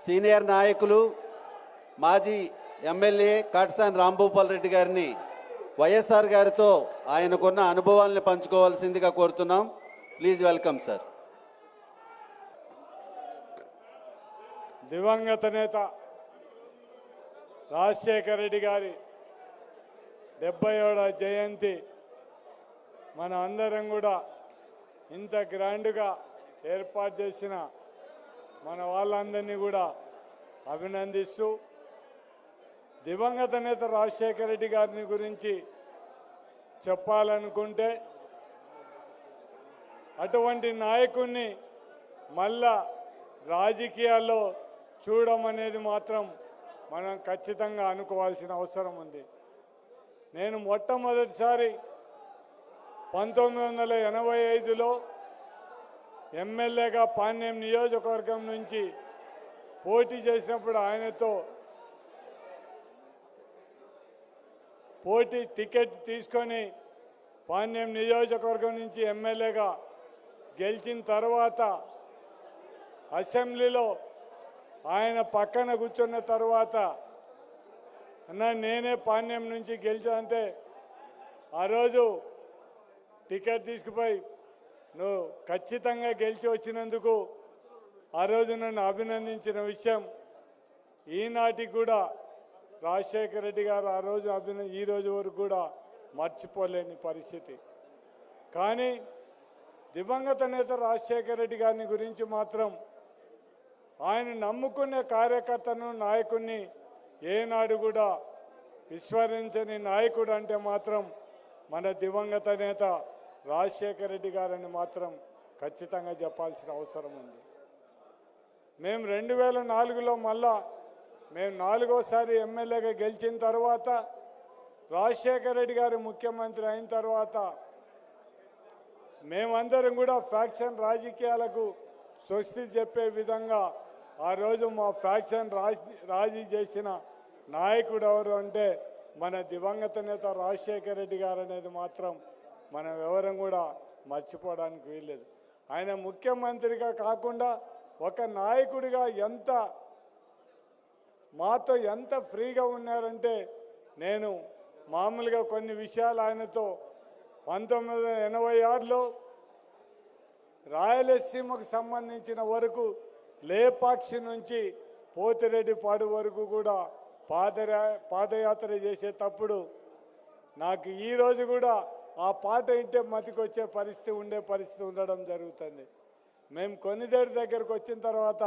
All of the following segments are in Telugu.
సీనియర్ నాయకులు మాజీ ఎమ్మెల్యే కాటసాని రాంభూపాల్ రెడ్డి గారిని వైఎస్ఆర్ గారితో ఆయనకున్న అనుభవాలను పంచుకోవాల్సిందిగా కోరుతున్నాం. Please welcome sir. దివంగత నేత రాజశేఖర రెడ్డి గారి 70వ జయంతి మన అందరం కూడా ఇంత గ్రాండ్గా ఏర్పాటు చేసిన మన వాళ్ళందరినీ కూడా అభినందిస్తూ, దివంగత నేత రాజశేఖర రెడ్డి గారిని గురించి చెప్పాలనుకుంటే అటువంటి నాయకుడిని మళ్ళా రాజకీయాల్లో చూడమనేది మాత్రం మనం ఖచ్చితంగా అనుకోవాల్సిన అవసరం ఉంది. నేను మొట్టమొదటిసారి 1985లో ఎమ్మెల్యేగా పాణ్యం నియోజకవర్గం నుంచి పోటీ చేసినప్పుడు ఆయనతో టికెట్ తీసుకొని పాణ్యం నియోజకవర్గం నుంచి ఎమ్మెల్యేగా గెలిచిన తర్వాత అసెంబ్లీలో ఆయన పక్కన కూర్చున్న తర్వాత అన్నా నేనే పాణ్యం నుంచి గెలిచానంటే ఆ రోజు టికెట్ తీసుకుపోయి నువ్వు ఖచ్చితంగా గెలిచి వచ్చినందుకు ఆ రోజు నన్ను అభినందించిన విషయం ఈనాటికి కూడా రాజశేఖర రెడ్డి గారు ఆ రోజు ఈ రోజు వరకు కూడా మర్చిపోలేని పరిస్థితి. కానీ దివంగత నేత రాజశేఖర రెడ్డి గారిని గురించి మాత్రం ఆయన నమ్ముకునే కార్యకర్తను నాయకుడిని ఏనాడు కూడా విస్మరించని నాయకుడు అంటే మాత్రం మన దివంగత నేత రాజశేఖర రెడ్డి గారని మాత్రం ఖచ్చితంగా చెప్పాల్సిన అవసరం ఉంది. మేము 2004లో మళ్ళా మేము 4వసారి ఎమ్మెల్యేగా గెలిచిన తర్వాత రాజశేఖర రెడ్డి గారు ముఖ్యమంత్రి అయిన తర్వాత మేమందరం కూడా ఫ్యాక్షన్ రాజకీయాలకు స్వస్తి చెప్పే విధంగా ఆ రోజు మా ఫ్యాక్షన్ రాజీ చేసిన నాయకుడు ఎవరు అంటే మన దివంగత నేత రాజశేఖర రెడ్డి గారు అనేది మాత్రం మనం ఎవరం కూడా మర్చిపోవడానికి వీల్లేదు. ఆయన ముఖ్యమంత్రిగా కాకుండా ఒక నాయకుడిగా మాతో ఎంత ఫ్రీగా ఉన్నారంటే, నేను మామూలుగా కొన్ని విషయాలు ఆయనతో 1986లో రాయలసీమకు సంబంధించిన వరకు లేపాక్షి నుంచి పోతిరెడ్డిపాడు వరకు కూడా పాదయాత్ర చేసేటప్పుడు నాకు ఈరోజు కూడా ఆ పాట వింటే మతికొచ్చే పరిస్థితి ఉండడం జరుగుతుంది. మేము కొన్నిదేడు దగ్గరకు వచ్చిన తర్వాత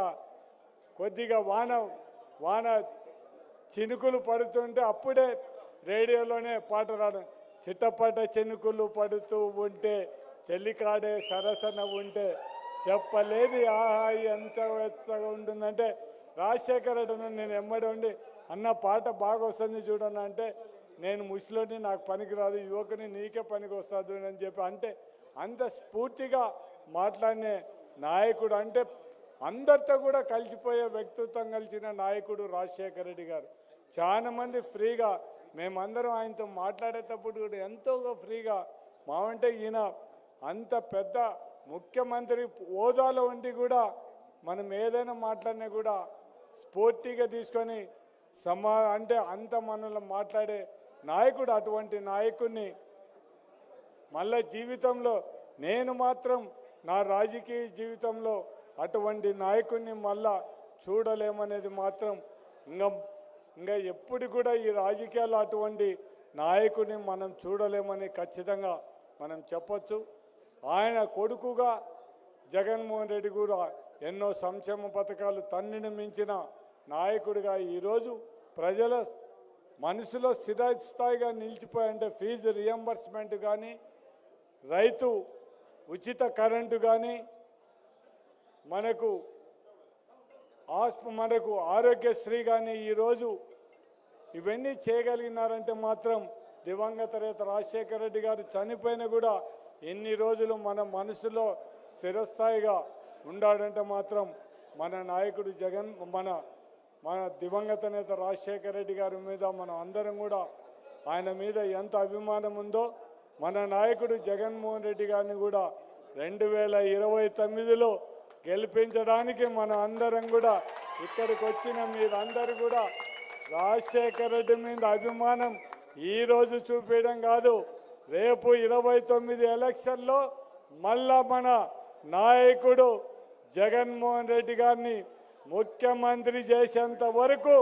కొద్దిగా వాన చినుకులు పడుతుంటే అప్పుడే రేడియోలోనే పాట రావడం, చిట్టపట చినుకులు పడుతూ ఉంటే చెల్లికాడే సరసన ఉంటే చెప్పలేని ఆహా ఎంత వెచ్చగా ఉంటుందంటే రాజశేఖర రెడ్డి నేను ఎమ్మడి ఉండి అన్న పాట బాగా వస్తుంది చూడన్నా అంటే నేను ముసలోని నాకు పనికిరాదు, యువకుని నీకే పనికి వస్తుంది అని చెప్పి అంటే అంత స్ఫూర్తిగా మాట్లాడినే నాయకుడు, అంటే అందరితో కూడా కలిసిపోయే వ్యక్తిత్వం కలిసిన నాయకుడు రాజశేఖర రెడ్డి గారు. చాలా మంది ఫ్రీగా మేమందరం ఆయనతో మాట్లాడేటప్పుడు కూడా ఎంతో ఫ్రీగా మావంటే ఈయన అంత పెద్ద ముఖ్యమంత్రి హోదాలో ఉండి కూడా మనం ఏదైనా మాట్లాడినా కూడా స్ఫూర్తిగా తీసుకొని అంటే అంత మనలో మాట్లాడే నాయకుడు. అటువంటి నాయకుడిని మళ్ళా జీవితంలో నేను మాత్రం నా రాజకీయ జీవితంలో అటువంటి నాయకుడిని మళ్ళా చూడలేమనేది మాత్రం ఇంకా ఎప్పుడు కూడా ఈ రాజకీయాల్లో అటువంటి నాయకుడిని మనం చూడలేమని ఖచ్చితంగా మనం చెప్పొచ్చు. ఆయన కొడుకుగా జగన్మోహన్ రెడ్డి కూడా ఎన్నో సంక్షేమ పథకాలు తన్నిని మించిన నాయకుడిగా ఈరోజు ప్రజల మనసులో స్థిరస్థాయిగా నిలిచిపోయాయంటే ఫీజు రియంబర్స్మెంట్ కానీ, రైతు ఉచిత కరెంటు కానీ, మనకు ఆరోగ్యశ్రీ కానీ ఈరోజు ఇవన్నీ చేయగలిగినారంటే మాత్రం దివంగత నేత రాజశేఖర రెడ్డి గారు చనిపోయినా కూడా ఎన్ని రోజులు మన మనసులో స్థిరస్థాయిగా ఉండాడంటే మాత్రం మన నాయకుడు మన దివంగత నేత రాజశేఖర రెడ్డి గారి మీద మనం అందరం కూడా ఆయన మీద ఎంత అభిమానం ఉందో మన నాయకుడు జగన్మోహన్ రెడ్డి గారిని కూడా 2029లో గెలిపించడానికి మనం అందరం కూడా ఇక్కడికి వచ్చిన మీరందరూ కూడా రాజశేఖర రెడ్డి మీద అభిమానం ఈరోజు చూపించడం కాదు, రేపు 29 ఎలక్షన్లో మళ్ళా మన నాయకుడు జగన్మోహన్ రెడ్డి గారిని ముఖ్యమంత్రి చేసేంత వరకు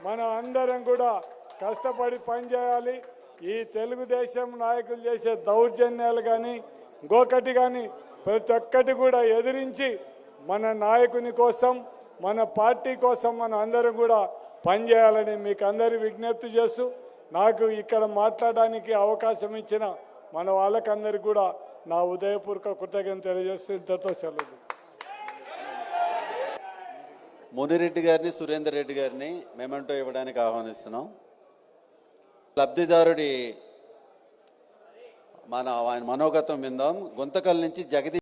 మనం అందరం కూడా కష్టపడి పనిచేయాలి. ఈ తెలుగుదేశం నాయకులు చేసే దౌర్జన్యాలు కానీ ఇంకొకటి కానీ ప్రతి ఒక్కటి కూడా ఎదిరించి మన నాయకుని కోసం మన పార్టీ కోసం మనం అందరం కూడా పనిచేయాలని మీకు అందరి విజ్ఞప్తి చేస్తూ నాకు ఇక్కడ మాట్లాడడానికి అవకాశం ఇచ్చిన మన వాళ్ళకందరికీ కూడా నా ఉదయపూర్వక కృతజ్ఞతలు తెలియజేస్తూ ఇంతతో సెలవు. మునిరెడ్డి గారిని సురేందర్ రెడ్డి గారిని మెమెంటో ఇవ్వడానికి ఆహ్వానిస్తున్నాం. లబ్ధిదారుడి ఆయన మనోగతం విందాం. గుంతకల్ నుంచి జగదీష్